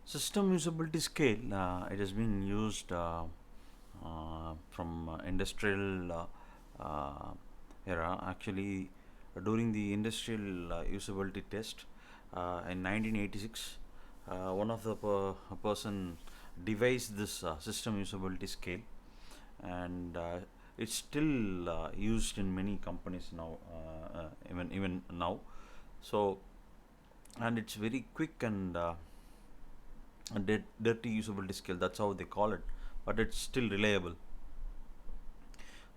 System usability scale, it has been used from industrial era. Actually, during the industrial usability test in 1986, one of the person devised this system usability scale, and it's still used in many companies now, even now. So, and it's very quick and dirty usability scale. That's how they call it, but it's still reliable.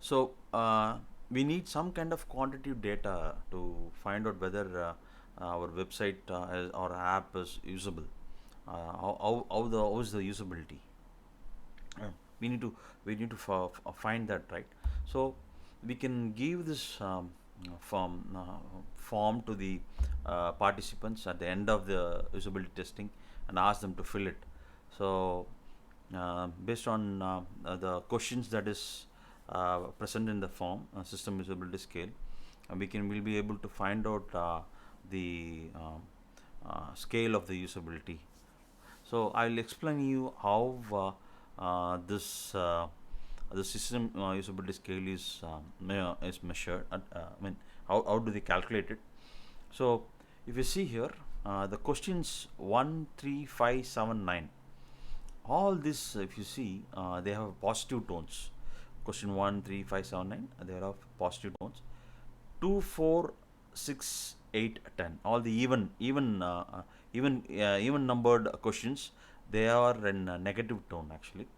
So we need some kind of quantitative data to find out whether our website or app is usable. How is the usability? Uh, we need to find that, right. So we can give this form to the participants at the end of the usability testing and ask them to fill it. So based on the questions that is present in the form, system usability scale, we'll be able to find out the scale of the usability. So I'll explain you how this the system usability scale is measured. How do they calculate it? So if you see here, the questions 1, 3, 5, 7, 9. All this, if you see, they have positive tones. Question 1, 3, 5, 7, 9. They have positive tones. 2, 4, 6, 8, 10. All the even numbered questions, they are in negative tone actually.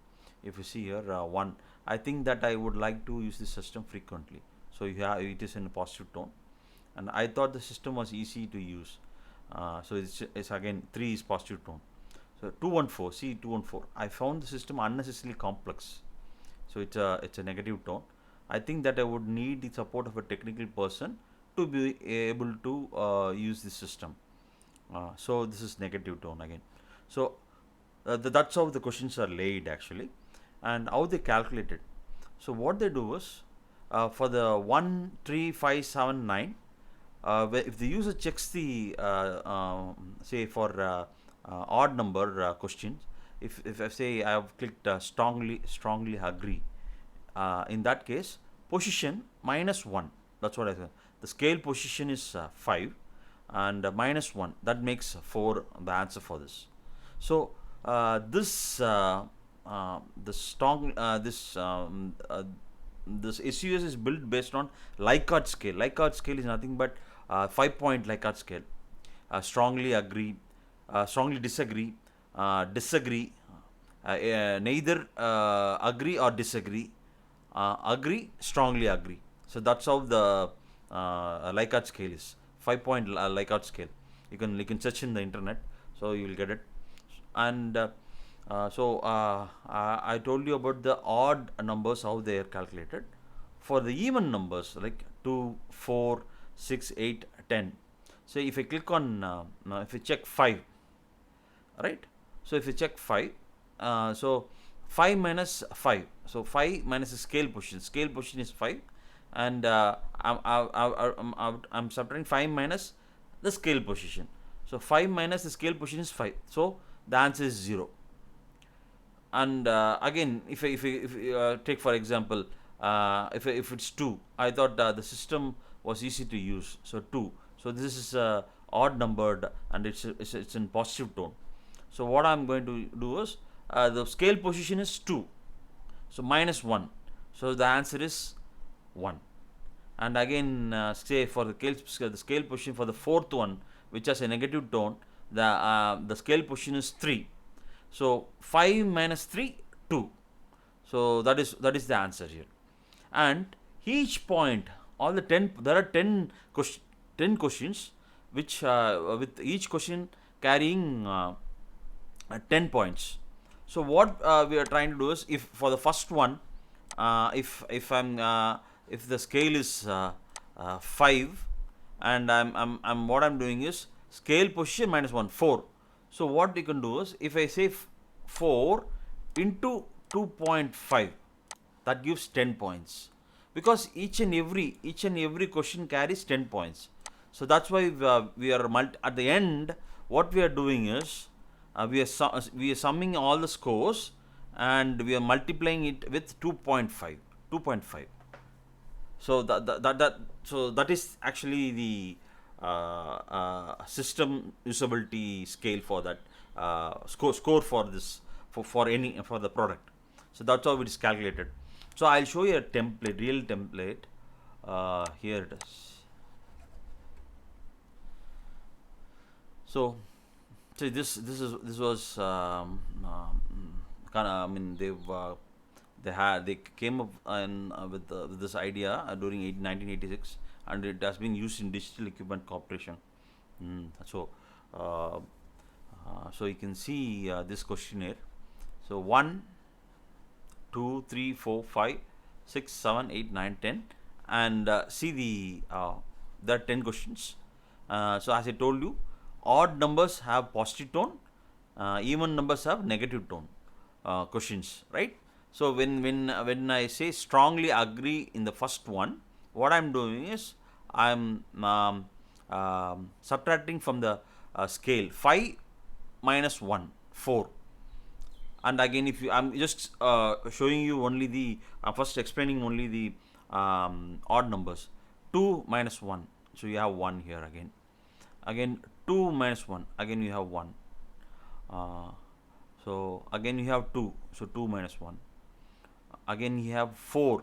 If you see here, 1, I think that I would like to use this system frequently. So it is in a positive tone, and I thought the system was easy to use. So it's again 3 is positive tone. So 214, see 214. I found the system unnecessarily complex. So it's a negative tone. I think that I would need the support of a technical person to be able to use the system. So this is negative tone again. So that's how the questions are laid actually, and how they calculate it. So what they do is, for the 1, 3, 5, 7, 9, if the user checks the say for odd number questions, if I say I have clicked strongly agree, in that case position -1, that's what I said. The scale position is 5, and -1, that makes 4 the answer for this. So this strong this SUS is built based on Likert scale. Likert scale is nothing but 5-point Likert scale. Strongly agree, strongly disagree, disagree, neither agree or disagree, agree, strongly agree. So that's how the Likert scale is. 5-point Likert scale. You can search in the internet, so you will get it. And I told you about the odd numbers, how they are calculated. For the even numbers like 2, 4, 6, 8, 10. So if I click on, if you check 5, right? So if you check 5, so 5 minus 5. So 5 minus the scale position. Scale position is 5, and I'm subtracting 5 minus the scale position. So 5 minus the scale position is 5. So the answer is 0. And again, if take for example, if it's 2, I thought the system was easy to use. So 2. So this is odd numbered, and it's in positive tone. So what I'm going to do is, the scale position is 2, so -1. So the answer is 1. And again, say for the scale position for the fourth one, which has a negative tone, the scale position is 3. So 5 minus 3, 2. So that is the answer here. And each point, all the 10, there are 10 questions, which with each question carrying 10 points. So what we are trying to do is, if for the first one, if the scale is 5, and I'm what I'm doing is scale position -1, 4. So what you can do is, if I say 4 into 2.5, that gives 10 points, because each and every question carries 10 points. So that's why we are at the end, what we are doing is, we are summing all the scores, and we are multiplying it with 2.5. 2.5. So that is actually the system usability scale for that score for this, for the product. So that's how it is calculated. So I'll show you a template, real template. Here it is. So this was kind of, I mean, they came up with this idea during 1986, and it has been used in Digital Equipment Corporation. So so you can see this questionnaire. So 1, 2, 3, 4, 5, 6, 7, 8, 9, 10, and see there are 10 questions. So as I told you, odd numbers have positive tone, even numbers have negative tone questions, right? So when I say strongly agree in the first one, what I'm doing is I'm subtracting from the scale 5 minus 1, 4. And again, if you, I'm just showing you only the first explaining only the odd numbers. 2 minus 1, so you have 1 here again. Again 2 minus 1, again you have 1. So again you have 2, so 2 minus 1. Again you have 4.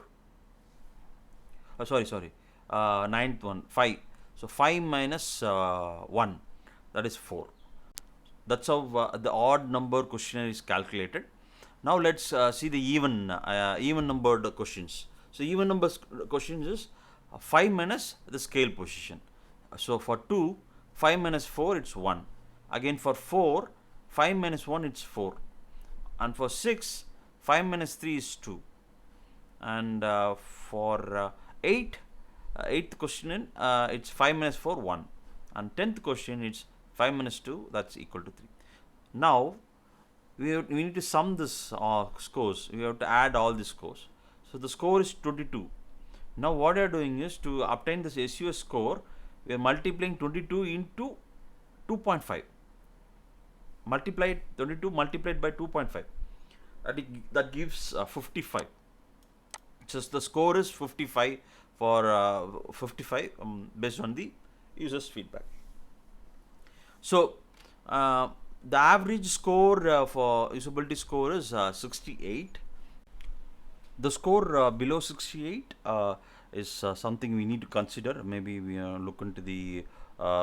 Sorry. Ninth one, 5. So 5 minus 1, that is 4. That's how the odd number questionnaire is calculated. Now let's see the even numbered questions. So even number questions is 5 minus the scale position. So for 2, 5 minus 4, it's 1. Again for 4, 5 minus 1, it's 4. And for 6, 5 minus 3 is 2. And for 8, 8th question, it's 5 minus 4, 1. And 10th question, it's 5 minus 2, that's equal to 3. Now we need to sum this scores. We have to add all the scores. So the score is 22. Now what we are doing is, to obtain this SUS score, we are multiplying 22 into 2.5. Multiplied 22 multiplied by 2.5. That gives 55. Just the score is 55 for 55 based on the user's feedback. So the average score for usability score is 68. The score below 68 is something we need to consider. Maybe we look into the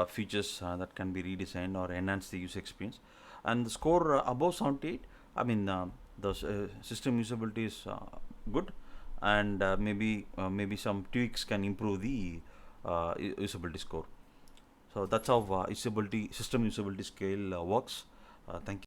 features that can be redesigned or enhance the user experience. And the score above 78, I mean, the system usability is good, and maybe some tweaks can improve the usability score. So that's how usability, system usability scale works. Thank you.